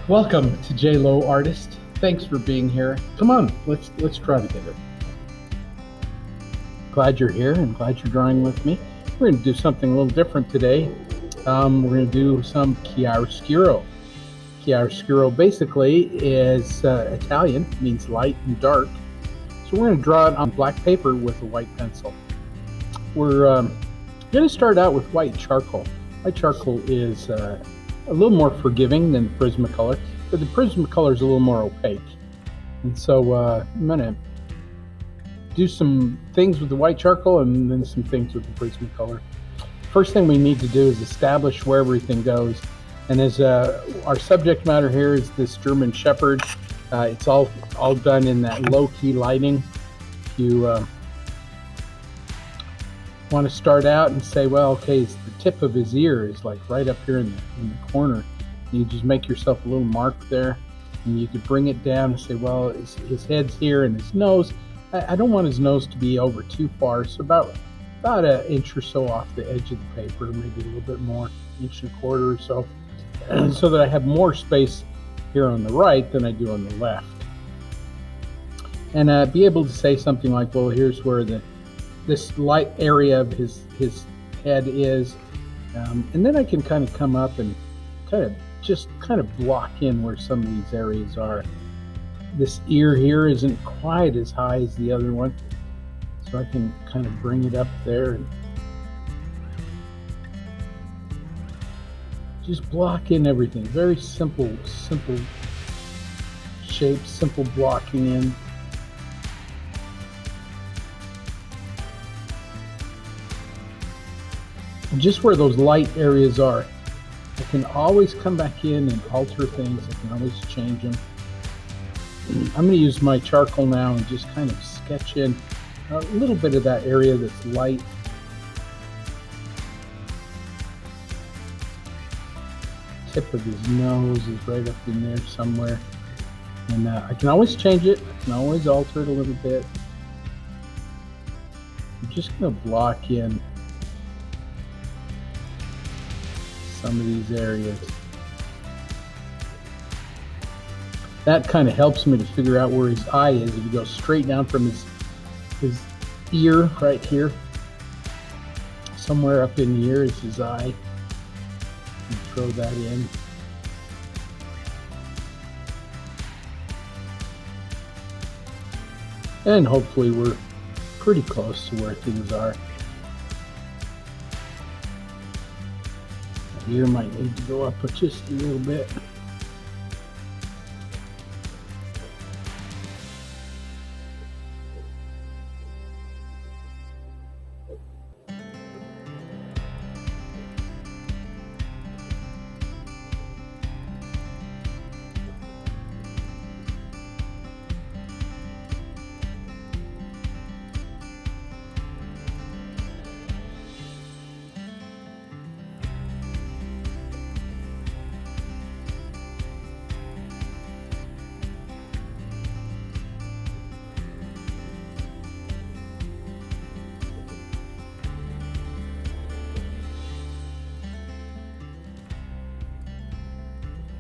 Welcome to J Lowe Artist. Thanks for being here. Come on, let's draw together. Glad you're here and glad you're drawing with me. We're going to do something a little different today. We're going to do some chiaroscuro. Chiaroscuro basically is Italian, means light and dark. So we're going to draw it on black paper with a white pencil. We're going to start out with white charcoal. White charcoal is a little more forgiving than Prismacolor, but the Prismacolor is a little more opaque. And so I'm going to do some things with the white charcoal and then some things with the Prismacolor. First thing we need to do is establish where everything goes. And as our subject matter here is this German Shepherd, it's all done in that low-key lighting. If you want to start out and say, well, okay, it's the tip of his ear is like right up here in the corner. You just make yourself a little mark there, and you could bring it down and say, well, his head's here and his nose. I don't want his nose to be over too far, so about an inch or so off the edge of the paper, maybe a little bit more, inch and a quarter or so, so that I have more space here on the right than I do on the left. And be able to say something like, well, here's where this light area of his head is, and then I can kind of come up and kind of block in where some of these areas are. This ear here isn't quite as high as the other one, so I can kind of bring it up there and just block in everything. Very simple shapes, simple blocking in. Just where those light areas are, I can always come back in and alter things. I can always change them. I'm going to use my charcoal now and just kind of sketch in a little bit of that area that's light. Tip of his nose is right up in there somewhere. And I can always change it. I can always alter it a little bit. I'm just going to block in some of these areas. That kind of helps me to figure out where his eye is. If you go straight down from his ear right here, somewhere up in the ear is his eye. And throw that in. And hopefully we're pretty close to where things are. The ear might need to go up just a little bit.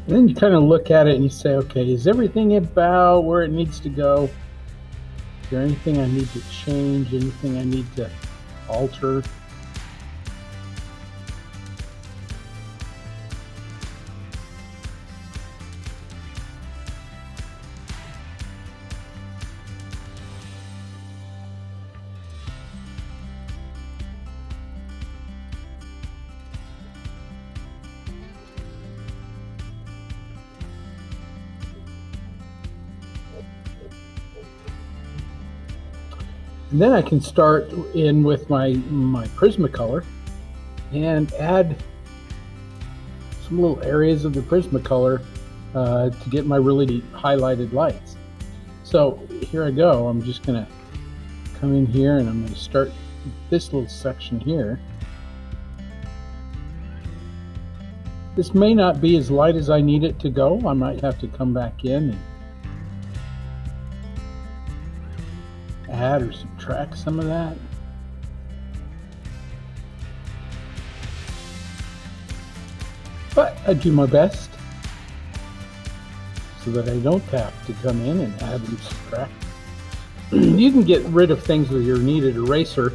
And then you kind of look at it and you say, okay, is everything about where it needs to go? Is there anything I need to change? Anything I need to alter? And then I can start in with my Prismacolor and add some little areas of the Prismacolor to get my really highlighted lights. So here I go. I'm just going to come in here and I'm going to start this little section here. This may not be as light as I need it to go. I might have to come back in and add or subtract some of that. But I do my best. so that I don't have to come in and add and subtract. You can get rid of things with your kneaded eraser.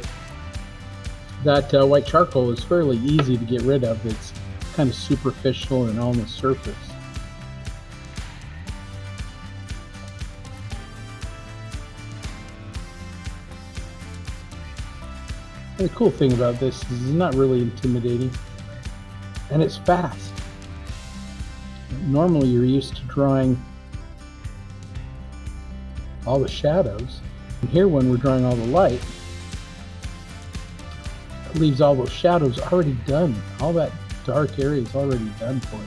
That white charcoal is fairly easy to get rid of. It's kind of superficial and on the surface. And the cool thing about this is it's not really intimidating, and it's fast. Normally you're used to drawing all the shadows, and here when we're drawing all the light, it leaves all those shadows already done. All that dark area is already done for you.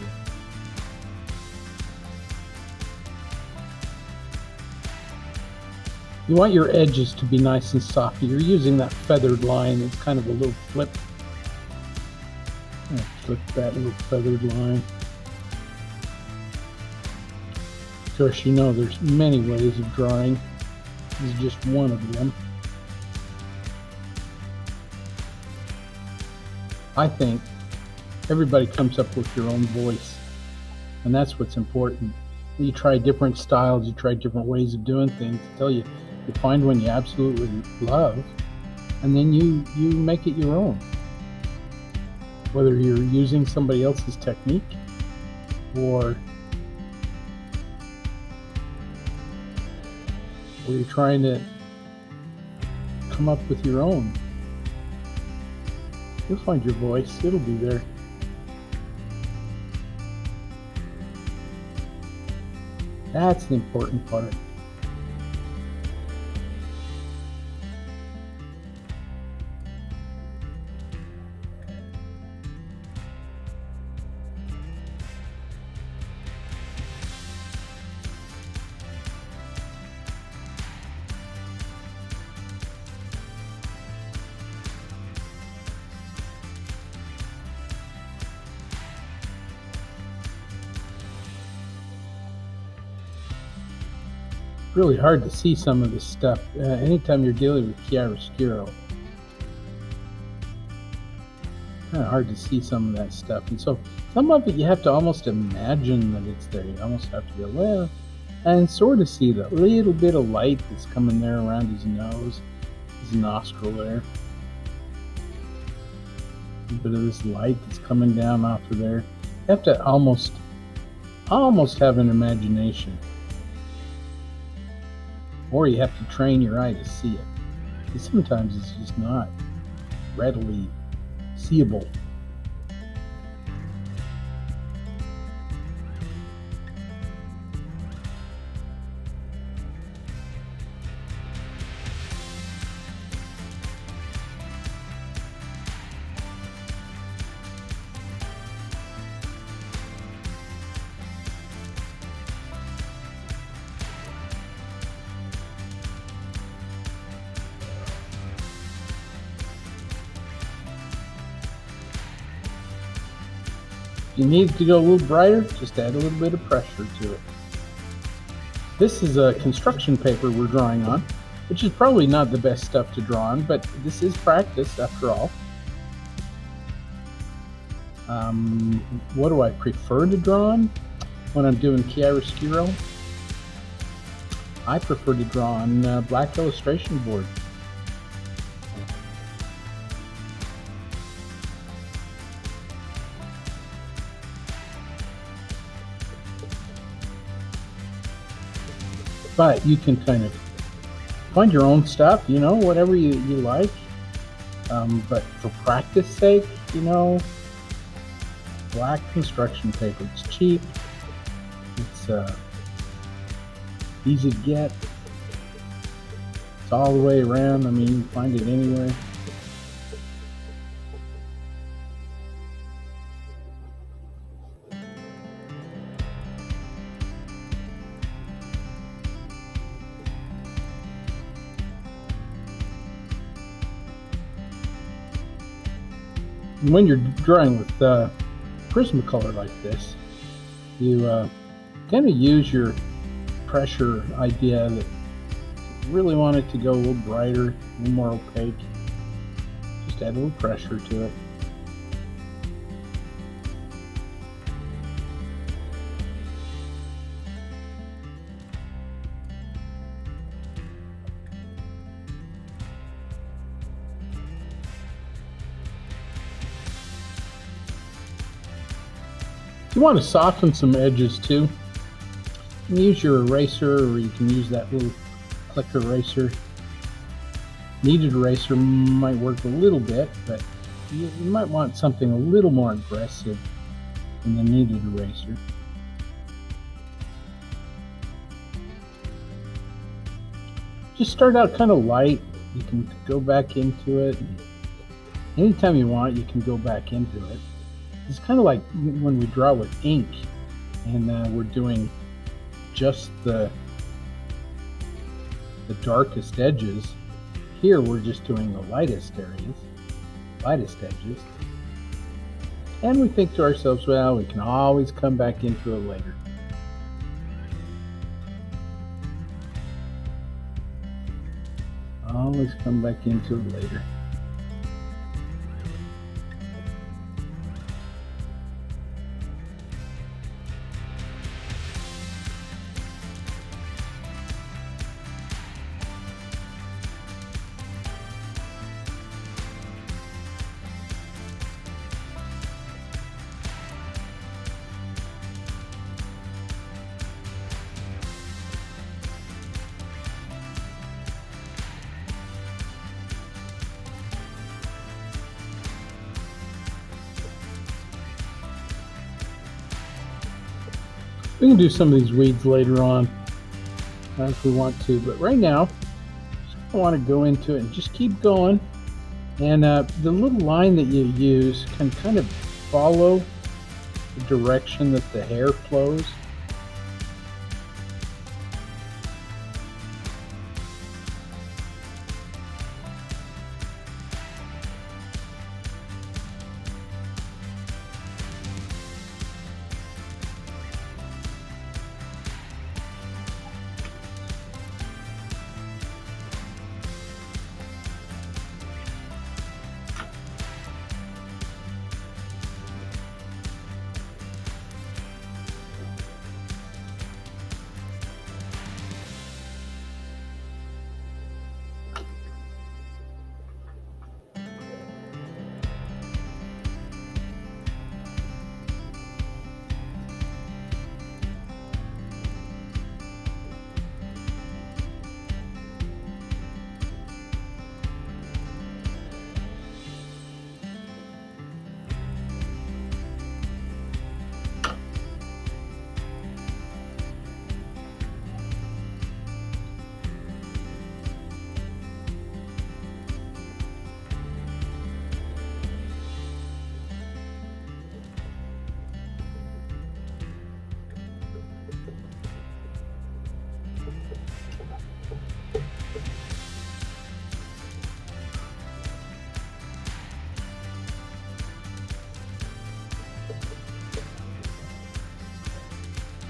You want your edges to be nice and soft. You're using that feathered line. It's kind of a little flip. Flip that little feathered line. Of course, you know there's many ways of drawing. This is just one of them. I think everybody comes up with your own voice, and that's what's important. You try different styles, you try different ways of doing things until you find one you absolutely love, and then you make it your own. Whether you're using somebody else's technique or you're trying to come up with your own, you'll find your voice. It'll be there. That's the important part. Really hard to see some of this stuff anytime you're dealing with chiaroscuro. Kind of hard to see some of that stuff, and so some of it you have to almost imagine that it's there. You almost have to go, well, and sort of see the little bit of light that's coming there around his nose, his nostril there. A bit of this light that's coming down off of there. You have to almost have an imagination. Or you have to train your eye to see it. Because sometimes it's just not readily seeable. If you need to go a little brighter, just add a little bit of pressure to it. This is a construction paper we're drawing on, which is probably not the best stuff to draw on, but this is practice after all. What do I prefer to draw on when I'm doing chiaroscuro? I prefer to draw on black illustration board. But you can kind of find your own stuff, you know, whatever you like. But for practice sake, you know, black construction paper. It's cheap. It's easy to get. It's all the way around. I mean, you can find it anywhere. When you're drawing with Prismacolor like this, you kind of use your pressure idea that you really want it to go a little brighter, a little more opaque. Just add a little pressure to it. If you want to soften some edges too, you can use your eraser, or you can use that little click eraser. Kneaded eraser might work a little bit, but you might want something a little more aggressive than the kneaded eraser. Just start out kind of light. You can go back into it. Anytime you want, you can go back into it. It's kind of like when we draw with ink and we're doing just the darkest edges. Here we're just doing the lightest areas, lightest edges. And we think to ourselves, well, we can always come back into it later. Always come back into it later. We can do some of these weeds later on if we want to, but right now, I want to go into it and just keep going. And the little line that you use can kind of follow the direction that the hair flows.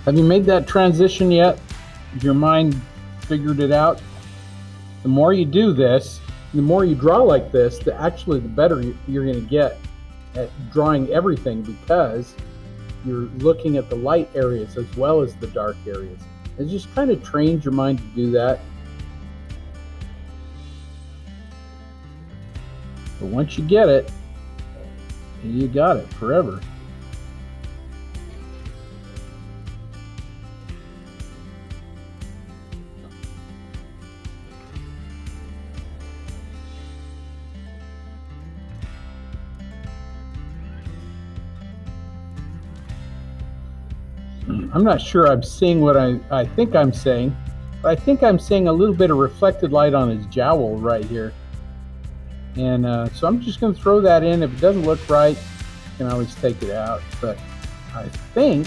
Have you made that transition yet? Has your mind figured it out? The more you do this, the more you draw like this, the better you're going to get at drawing everything, because you're looking at the light areas as well as the dark areas. It just kind of trains your mind to do that. But once you get it, you got it forever. I'm not sure I'm seeing what I think I'm saying, but I think I'm seeing a little bit of reflected light on his jowl right here. And so I'm just going to throw that in. If it doesn't look right, you can always take it out. But I think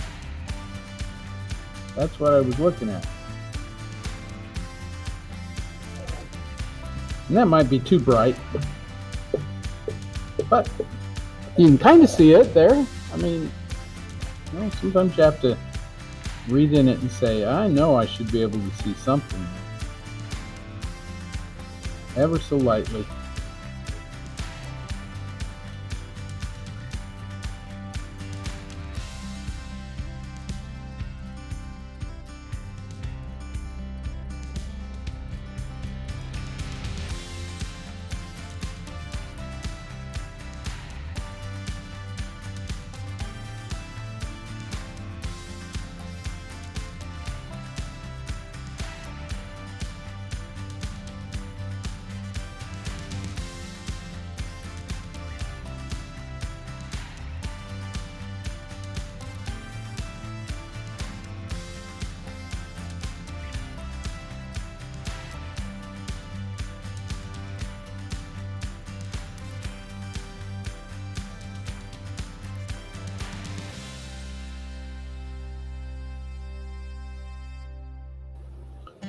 that's what I was looking at. And that might be too bright, but you can kind of see it there. I mean, you know, sometimes you have to breathe in it and say, I know I should be able to see something. Ever so lightly.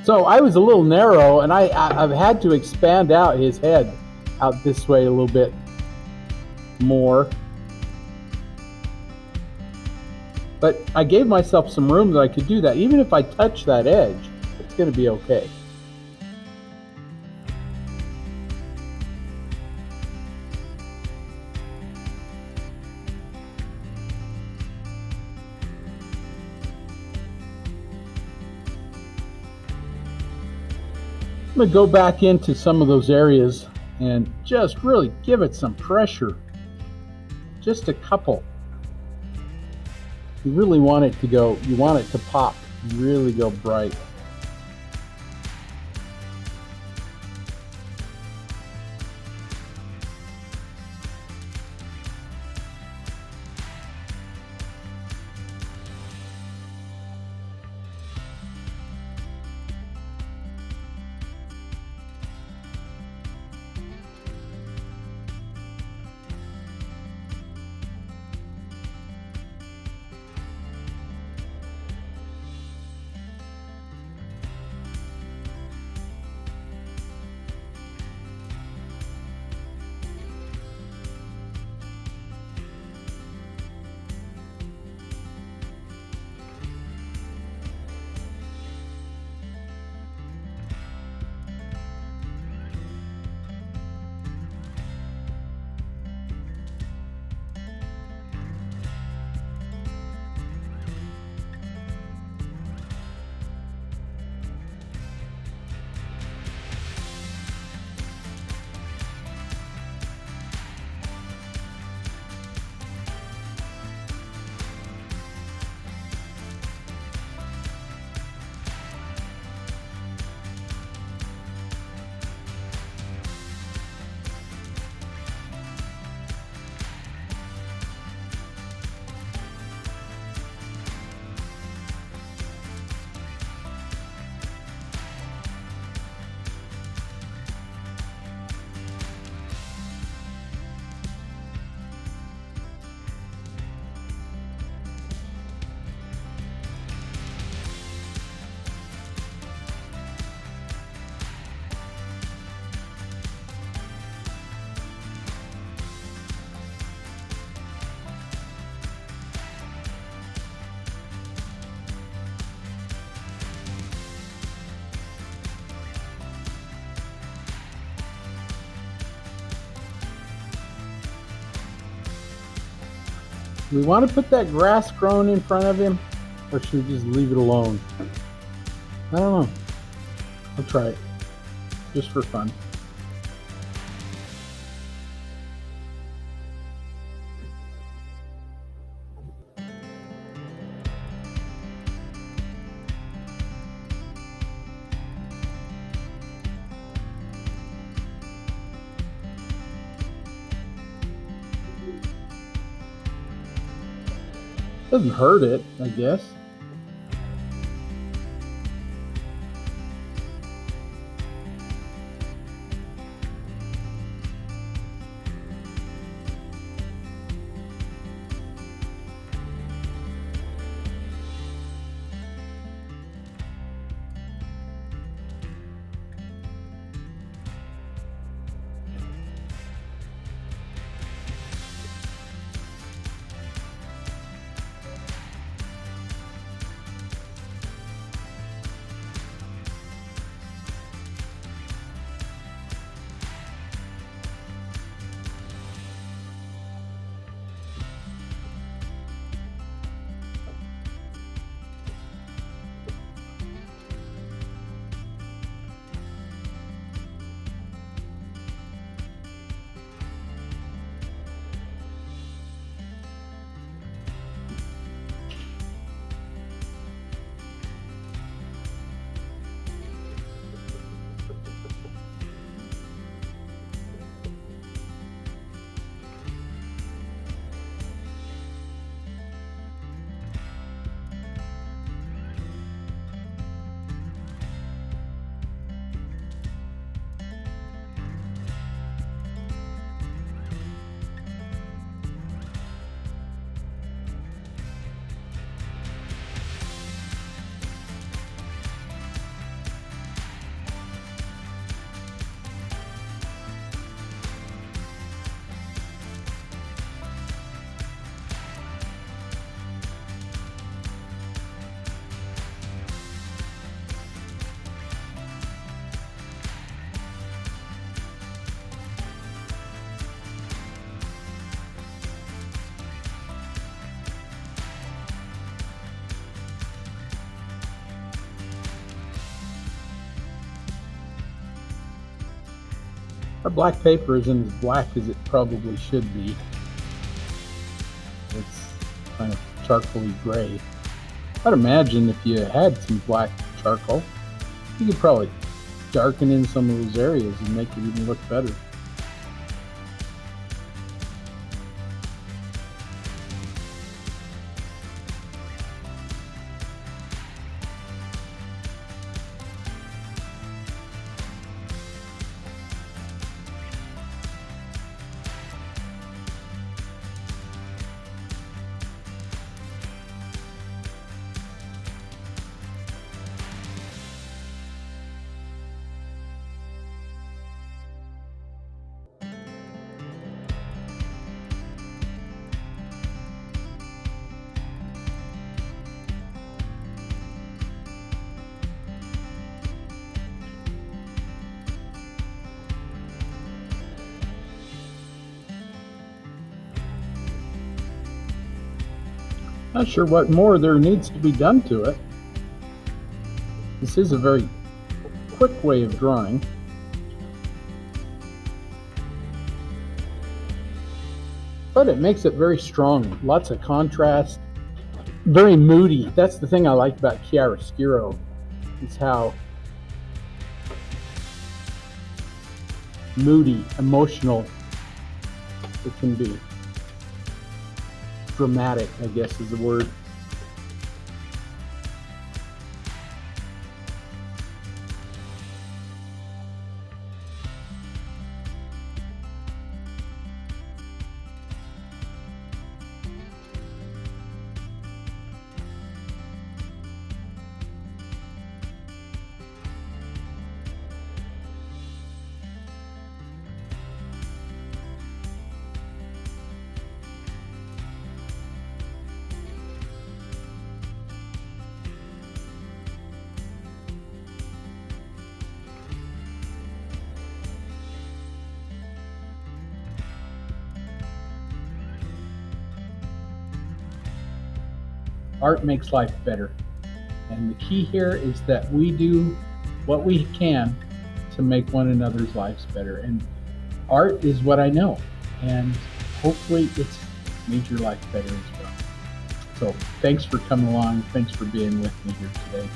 So I was a little narrow, and I've had to expand out his head out this way a little bit more. But I gave myself some room that I could do that. Even if I touch that edge, it's going to be okay. I'm going to go back into some of those areas and just really give it some pressure. Just a couple. You really want it to go, you want it to pop, really go bright. Do we want to put that grass growing in front of him, or should we just leave it alone? I don't know. I'll try it, just for fun. Doesn't hurt it, I guess. Our black paper isn't as black as it probably should be. It's kind of charcoaly gray. I'd imagine if you had some black charcoal, you could probably darken in some of those areas and make it even look better. Not sure what more there needs to be done to it. This is a very quick way of drawing. But it makes it very strong. Lots of contrast. Very moody. That's the thing I like about Chiaroscuro, is how moody, emotional it can be. Dramatic, I guess, is the word. Art makes life better. And the key here is that we do what we can to make one another's lives better. And art is what I know. And hopefully it's made your life better as well. So thanks for coming along. Thanks for being with me here today.